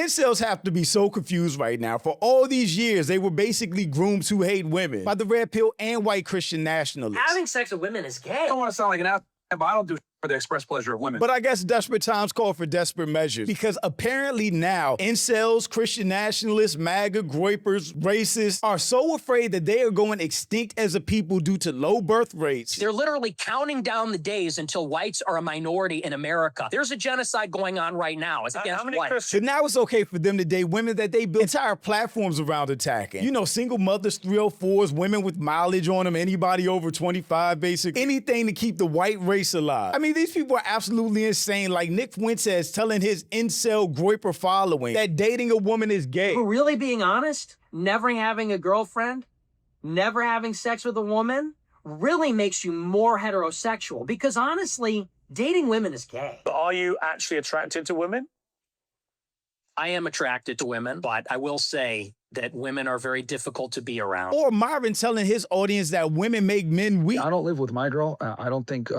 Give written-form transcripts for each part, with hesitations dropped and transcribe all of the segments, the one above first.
Incels have to be so confused right now. For all these years, they were basically groomed to hate women by the red pill and white Christian nationalists. Having sex with women is gay. I don't want to sound like an ass, but I don't do for the express pleasure of women. But I guess desperate times call for desperate measures, because apparently now incels, Christian nationalists, MAGA, groypers, racists are so afraid that they are going extinct as a people due to low birth rates. They're literally counting down the days until whites are a minority in America. There's a genocide going on right now. It's against whites. So now it's okay for them to date women that they built entire platforms around attacking. You know, single mothers, 304s, women with mileage on them, anybody over 25, basically. Anything to keep the white race alive. I mean, these people are absolutely insane. Like Nick Fuentes telling his incel groyper following that dating a woman is gay. We're really being honest, never having a girlfriend, never having sex with a woman really makes you more heterosexual, because honestly, dating women is gay. Are you actually attracted to women? I am attracted to women, but I will say that women are very difficult to be around. Or Marvin telling his audience that women make men weak. I don't live with my girl. I think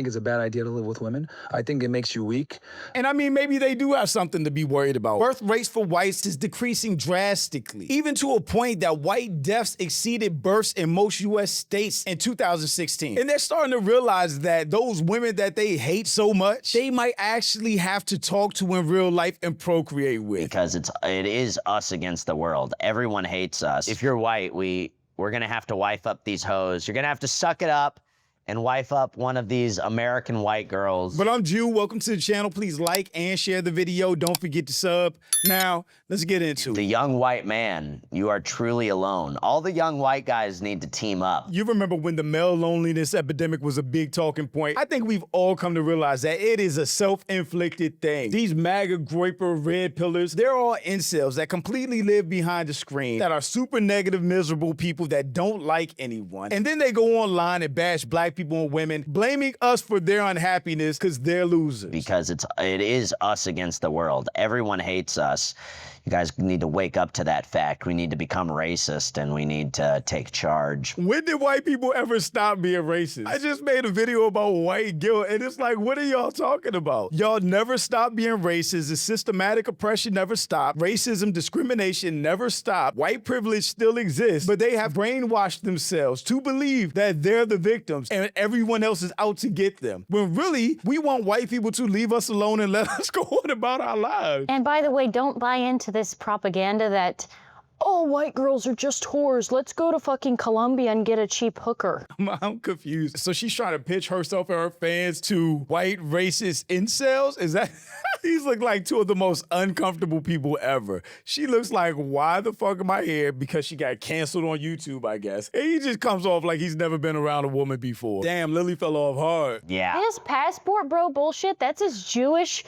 it's a bad idea to live with women. I think it makes you weak. And I mean, maybe they do have something to be worried about. Birth rates for whites is decreasing drastically, even to a point that white deaths exceeded births in most US states in 2016. And they're starting to realize that those women that they hate so much, they might actually have to talk to in real life and procreate with. Because it is us against the world. Everyone hates us. If you're white, we're gonna have to wife up these hoes. You're gonna have to suck it up and wife up one of these American white girls. But I'm Jew, welcome to the channel. Please like and share the video. Don't forget to sub. Now, let's get into it. The young white man, you are truly alone. All the young white guys need to team up. You remember when the male loneliness epidemic was a big talking point? I think we've all come to realize that it is a self-inflicted thing. These MAGA, groyper, red pillars, they're all incels that completely live behind the screen, that are super negative, miserable people that don't like anyone. And then they go online and bash black people and women, blaming us for their unhappiness because they're losers. Because it is us against the world. Everyone hates us. You guys need to wake up to that fact. We need to become racist, and we need to take charge. When did white people ever stop being racist? I just made a video about white guilt, and it's like, what are y'all talking about? Y'all never stopped being racist. The systematic oppression never stopped. Racism, discrimination never stopped. White privilege still exists, but they have brainwashed themselves to believe that they're the victims and everyone else is out to get them. When really, we want white people to leave us alone and let us go on about our lives. And by the way, don't buy into this propaganda that, oh, white girls are just whores. Let's go to fucking Colombia and get a cheap hooker. I'm confused. So she's trying to pitch herself and her fans to white racist incels? Is that? These look like two of the most uncomfortable people ever. She looks like, why the fuck am I here? Because she got canceled on YouTube, I guess. And he just comes off like he's never been around a woman before. Damn, Lily fell off hard. Yeah. His passport bro bullshit, that's Jewish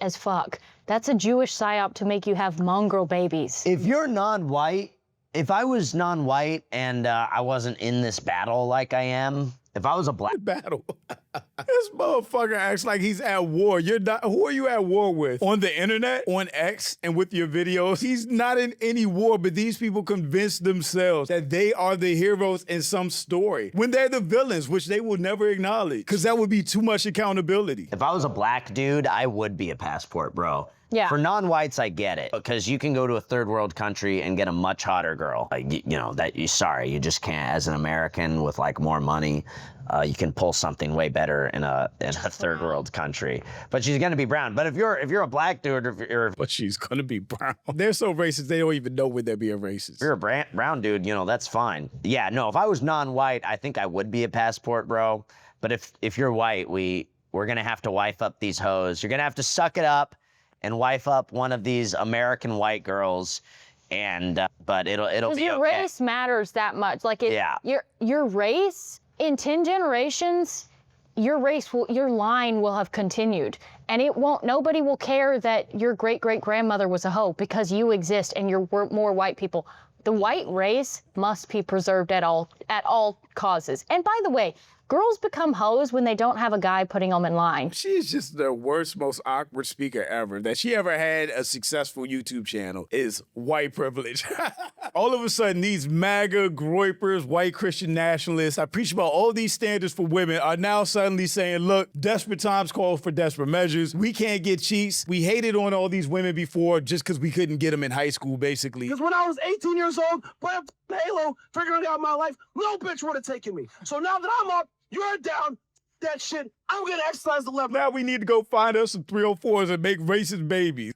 as fuck. That's a Jewish psyop to make you have mongrel babies. If you're non-white, if I was non-white and I wasn't in this battle like I am, if I was a black battle. This motherfucker acts like he's at war. You're not. Who are you at war with? On the internet? On X? And with your videos? He's not in any war, but these people convince themselves that they are the heroes in some story when they're the villains, which they will never acknowledge, because that would be too much accountability. If I was a black dude, I would be a passport bro. Yeah. For non-whites, I get it, because you can go to a third world country and get a much hotter girl. Like, you know, you just can't. As an American with like more money, you can pull something way better in a third world country. But she's gonna be brown. But if you're a black dude, But she's gonna be brown. They're so racist they don't even know when they're being racist. If you're a brown dude, you know, that's fine. Yeah, no, if I was non-white, I think I would be a passport bro. But if you're white, we're gonna have to wife up these hoes. You're gonna have to suck it up and wife up one of these American white girls, and but it'll be okay. Your race matters that much. Like, your race in 10 generations, your line will have continued, and nobody will care that your great-great-grandmother was a hoe, because you exist and you're more white people. The white race must be preserved at all causes. And by the way, Girls become hoes when they don't have a guy putting them in line. She's just the worst, most awkward speaker ever. That she ever had a successful YouTube channel is white privilege. All of a sudden, these MAGA, groypers, white Christian nationalists, I preach about all these standards for women, are now suddenly saying, look, desperate times call for desperate measures. We can't get cheats. We hated on all these women before just because we couldn't get them in high school, basically. Because when I was 18 years old, playing Halo, figuring out my life, no bitch would have taken me. So now that I'm up, you're down, that shit, I'm gonna exercise the level. Now we need to go find us some 304s and make racist babies.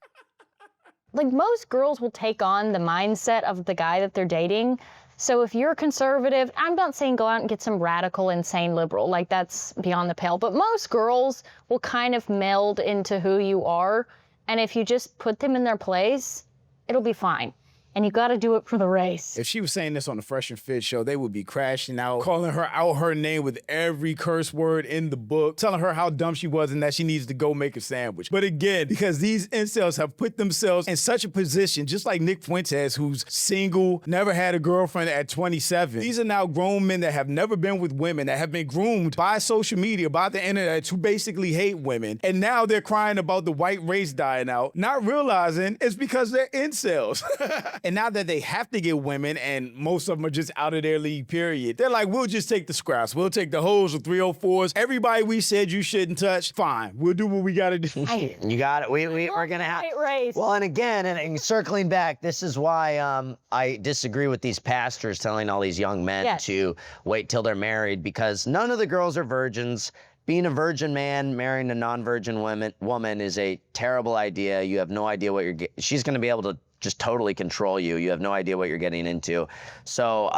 Like, most girls will take on the mindset of the guy that they're dating. So if you're conservative, I'm not saying go out and get some radical, insane liberal, like that's beyond the pale, but most girls will kind of meld into who you are. And if you just put them in their place, it'll be fine. And you gotta do it for the race. If she was saying this on the Fresh and Fit show, they would be crashing out, calling her out her name with every curse word in the book, telling her how dumb she was and that she needs to go make a sandwich. But again, because these incels have put themselves in such a position, just like Nick Fuentes, who's single, never had a girlfriend at 27. These are now grown men that have never been with women, that have been groomed by social media, by the internet, to basically hate women. And now they're crying about the white race dying out, not realizing it's because they're incels. And now that they have to get women, and most of them are just out of their league, period, they're like, we'll just take the scraps. We'll take the hoes, the 304s. Everybody we said you shouldn't touch, fine. We'll do what we gotta do. You got it. We're gonna have. Race. Well, and again, and circling back, this is why I disagree with these pastors telling all these young men to wait till they're married, because none of the girls are virgins. Being a virgin man marrying a non-virgin woman is a terrible idea. You have no idea what you're getting. She's going to be able to just totally control you. You have no idea what you're getting into. So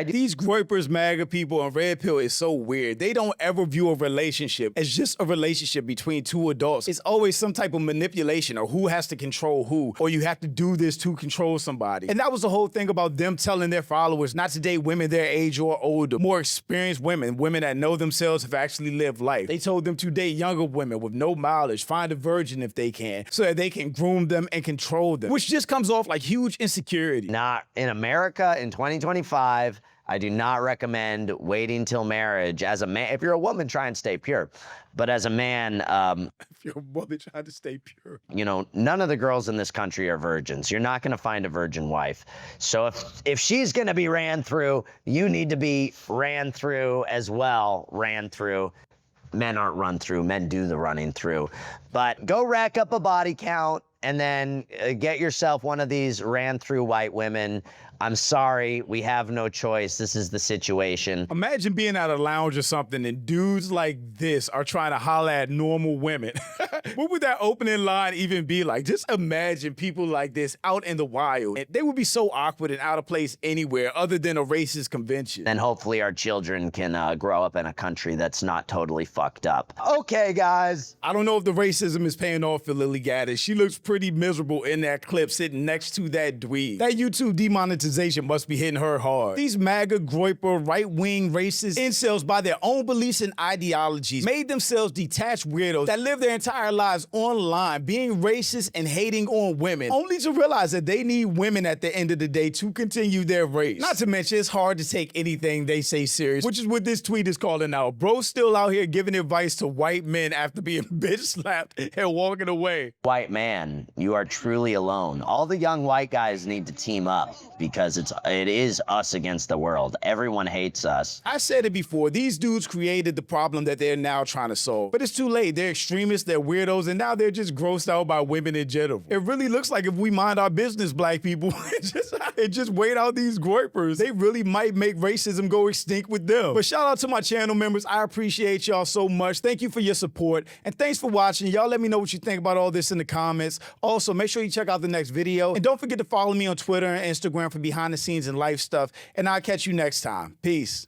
these groypers, MAGA people, and Red Pill is so weird. They don't ever view a relationship as just a relationship between two adults. It's always some type of manipulation, or who has to control who, or you have to do this to control somebody. And that was the whole thing about them telling their followers not to date women their age or older, more experienced women, women that know themselves, have actually lived life. They told them to date younger women with no mileage, find a virgin if they can, so that they can groom them and control them, which just comes off like huge insecurity. Not in America in 2025. I do not recommend waiting till marriage. As a man, if you're a woman, try and stay pure. But as a man, if you're a woman trying to stay pure, you know, none of the girls in this country are virgins. You're not going to find a virgin wife. So if she's going to be ran through, you need to be ran through as well. Ran through. Men aren't run through. Men do the running through. But go rack up a body count and then get yourself one of these ran through white women. I'm sorry, we have no choice. This is the situation. Imagine being at a lounge or something and dudes like this are trying to holler at normal women. What would that opening line even be like? Just imagine people like this out in the wild. And they would be so awkward and out of place anywhere other than a racist convention. And hopefully our children can grow up in a country that's not totally fucked up. Okay, guys. I don't know if the racism is paying off for Lily Gaddis. She looks pretty miserable in that clip sitting next to that dweeb. That YouTube demonetization must be hitting her hard. These MAGA, groyper, right-wing, racist incels, by their own beliefs and ideologies, made themselves detached weirdos that live their entire lives online, being racist and hating on women, only to realize that they need women at the end of the day to continue their race. Not to mention, it's hard to take anything they say serious, which is what this tweet is calling out. Bro's still out here giving advice to white men after being bitch slapped and walking away. White man, you are truly alone. All the young white guys need to team up, because it is us against the world. Everyone hates us. I said it before, these dudes created the problem that they're now trying to solve. But it's too late. They're extremists, they're weirdos, and now they're just grossed out by women in general. It really looks like if we mind our business, black people, and just wait out these groypers, they really might make racism go extinct with them. But shout out to my channel members. I appreciate y'all so much. Thank you for your support, and thanks for watching. Y'all let me know what you think about all this in the comments. Also, make sure you check out the next video, and don't forget to follow me on Twitter and Instagram for behind the scenes and life stuff, and I'll catch you next time. Peace.